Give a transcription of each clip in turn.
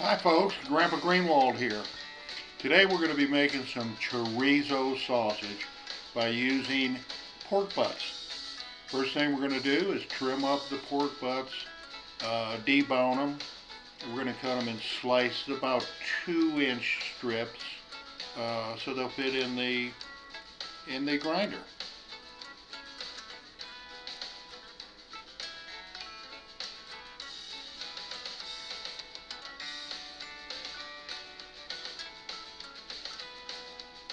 Hi folks, Grandpa Greenwald here. Today we're going to be making some chorizo sausage by using pork butts. First thing we're going to do is trim up the pork butts, debone them. We're going to cut them in slices, about 2-inch strips, so they'll fit in the grinder.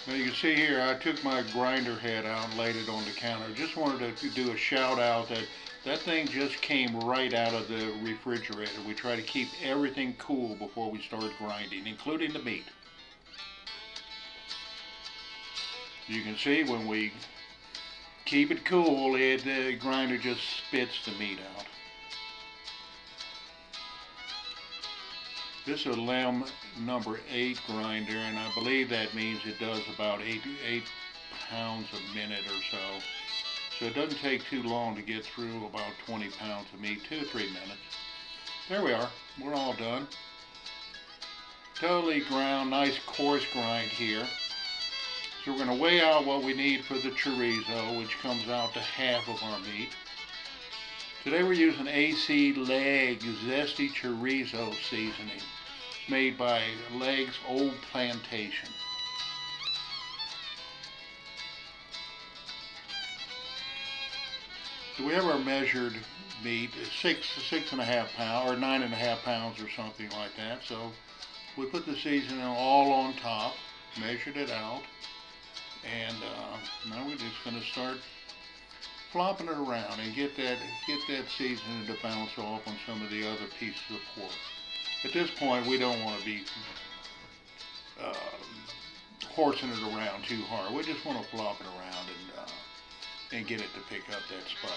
Now you can see here I took my grinder head out and laid it on the counter. Just wanted to do a shout out that that thing just came right out of the refrigerator. We try to keep everything cool before we start grinding, including the meat. You can see when we keep it cool, the grinder just spits the meat out. This is a Lem number 8 grinder, and I believe that means it does about 8 pounds a minute or so. So it doesn't take too long to get through about 20 pounds of meat, 2 or 3 minutes. There we are, we're all done. Totally ground, nice coarse grind here. So we're going to weigh out what we need for the chorizo, which comes out to half of our meat. Today we're using AC Leg Zesty Chorizo seasoning. It's made by Leg's Old Plantation. So we have our measured meat, 6.5 pounds or 9.5 pounds or something like that. So we put the seasoning all on top, measured it out, and now we're just going to start flopping it around and get that seasoning to bounce off on some of the other pieces of pork. At this point, we don't want to be horsing it around too hard. We just want to flop it around and get it to pick up that spice.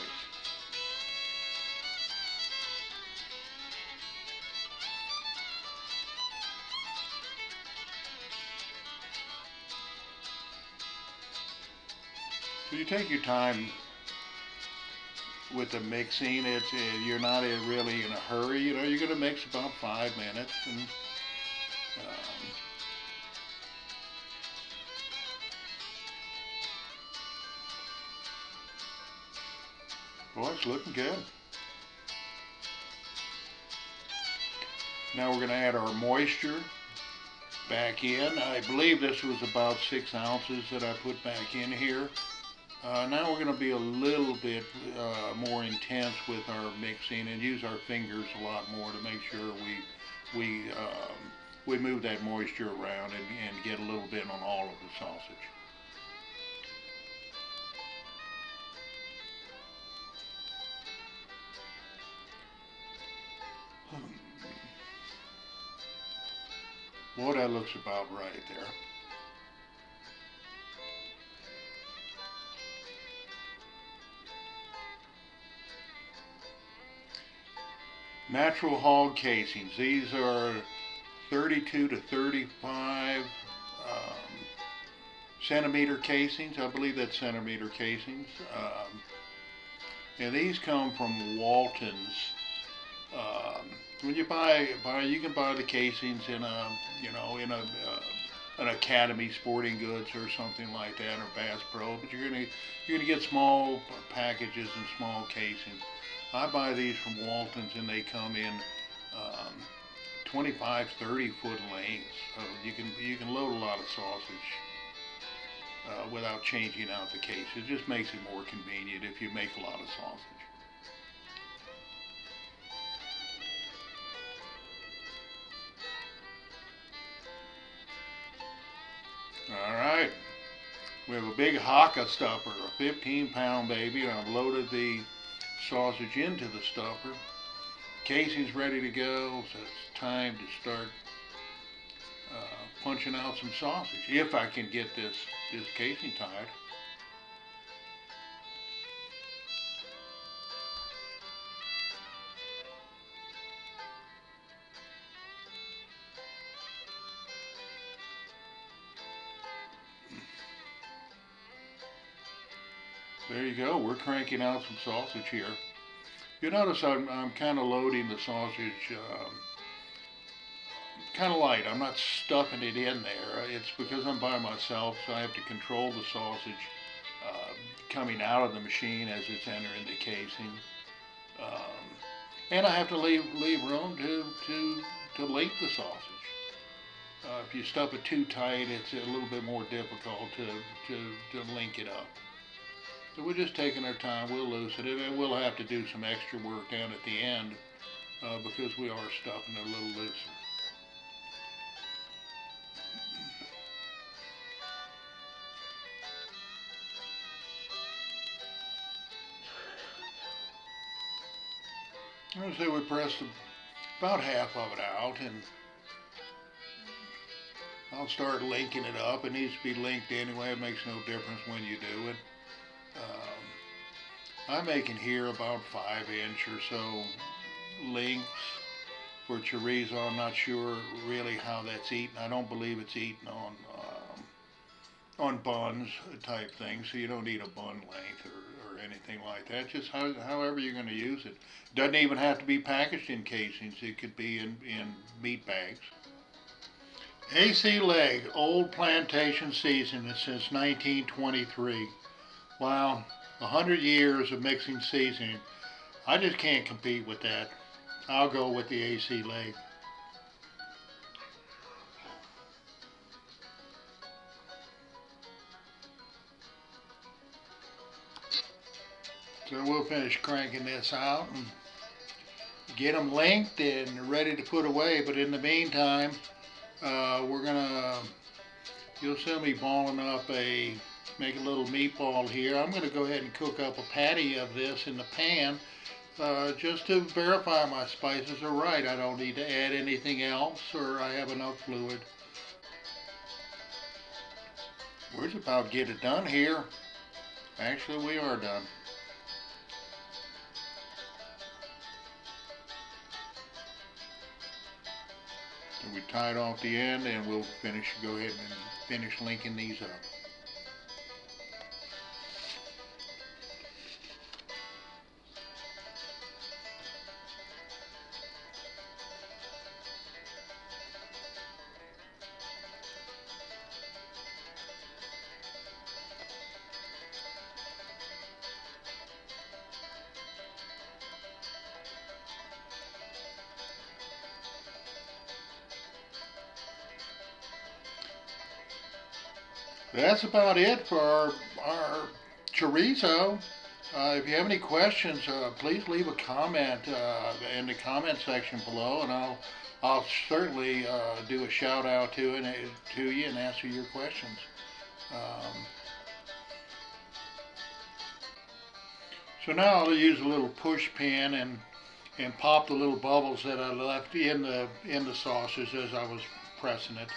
So you take your time with the mixing. You're not really in a hurry. You know, you're going to mix about 5 minutes, and boy, it's looking good. Now we're going to add our moisture back in. I believe this was about 6 ounces that I put back in here. Now we're going to be a little bit more intense with our mixing and use our fingers a lot more to make sure we move that moisture around and get a little bit on all of the sausage. Boy, that looks about right there. Natural hog casings. These are 32 to 35 centimeter casings. I believe that's centimeter casings. And these come from Walton's. When you you can buy the casings in an Academy Sporting Goods or something like that, or Bass Pro. But you're gonna get small packages and small casings. I buy these from Walton's, and they come in 25, 30-foot lengths. So you can load a lot of sausage without changing out the case. It just makes it more convenient if you make a lot of sausage. All right, we have a big Haka stuffer, a 15-pound baby, and I've loaded the sausage into the stuffer. Casing's ready to go, so it's time to start punching out some sausage, if I can get this casing tied. There you go, we're cranking out some sausage here. You notice I'm kind of loading the sausage kind of light. I'm not stuffing it in there. It's because I'm by myself, so I have to control the sausage uh, coming out of the machine as it's entering the casing. Um, and I have to leave room to link the sausage. If you stuff it too tight, it's a little bit more difficult to link it up. So we're just taking our time. We'll loosen it, and we'll have to do some extra work down at the end because we are stuffing it a little looser. As I say, we pressed about half of it out, and I'll start linking it up. It needs to be linked anyway. It makes no difference when you do it. I'm making here about 5" or so links for chorizo. I'm not sure really how that's eaten. I don't believe it's eaten on buns type thing, so you don't need a bun length or anything like that. Just however you're going to use it. Doesn't even have to be packaged in casings. It could be in meat bags. AC leg, old plantation seasoning since 1923. Wow, 100 years of mixing seasoning. I just can't compete with that. I'll go with the AC leg. So we'll finish cranking this out and get them linked and ready to put away. But in the meantime, you'll see me balling up make a little meatball here. I'm gonna go ahead and cook up a patty of this in the pan just to verify my spices are right. I don't need to add anything else, or I have enough fluid. We're just about to get it done here. Actually, we are done. So we tied off the end, and we'll go ahead and finish linking these up. That's about it for our chorizo. If you have any questions, please leave a comment in the comment section below, and I'll certainly do a shout out to you and answer your questions. So now I'll use a little push pin and pop the little bubbles that I left in the sausage as I was pressing it.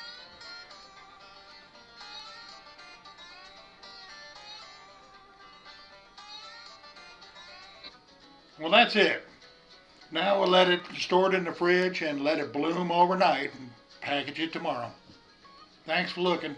Well, that's it. Now we'll store it in the fridge and let it bloom overnight and package it tomorrow. Thanks for looking.